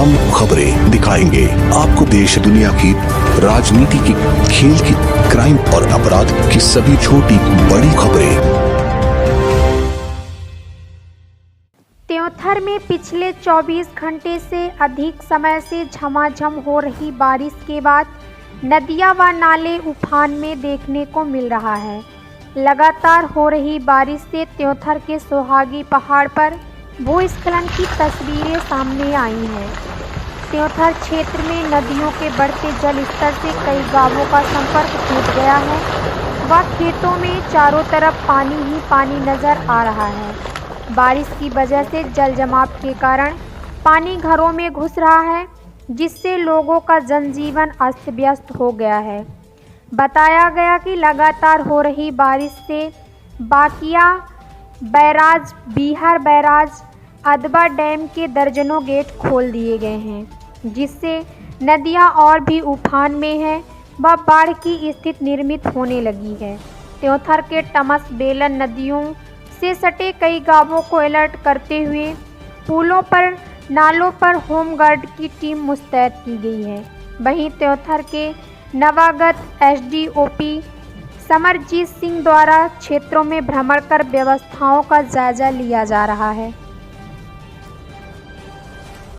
तमाम खबरें दिखाएंगे आपको देश दुनिया की राजनीति की, खेल की, क्राइम और अपराध की सभी छोटी बड़ी खबरें। त्योंथर में पिछले 24 घंटे से अधिक समय से झमाझम हो रही बारिश के बाद नदियां व नाले उफान में देखने को मिल रहा है। लगातार हो रही बारिश से त्योंथर के सोहागी पहाड़ पर भूस्खलन की तस्वीरें सामने आई हैं। त्योंथर क्षेत्र में नदियों के बढ़ते जल स्तर से कई गांवों का संपर्क टूट गया है व खेतों में चारों तरफ पानी ही पानी नजर आ रहा है। बारिश की वजह से जल जमाव के कारण पानी घरों में घुस रहा है, जिससे लोगों का जनजीवन अस्त व्यस्त हो गया है। बताया गया कि लगातार हो रही बारिश से बाकिया बैराज, बीहर बैराज, अदबा डैम के दर्जनों गेट खोल दिए गए हैं, जिससे नदियां और भी उफान में हैं व बाढ़ की स्थिति निर्मित होने लगी है। त्योंथर के टमस, बेलन नदियों से सटे कई गांवों को अलर्ट करते हुए पुलों पर, नालों पर होमगार्ड की टीम मुस्तैद की गई है। वहीं त्योंथर के नवागत एसडीओपी समरजीत सिंह द्वारा क्षेत्रों में भ्रमण कर व्यवस्थाओं का जायजा लिया जा रहा है।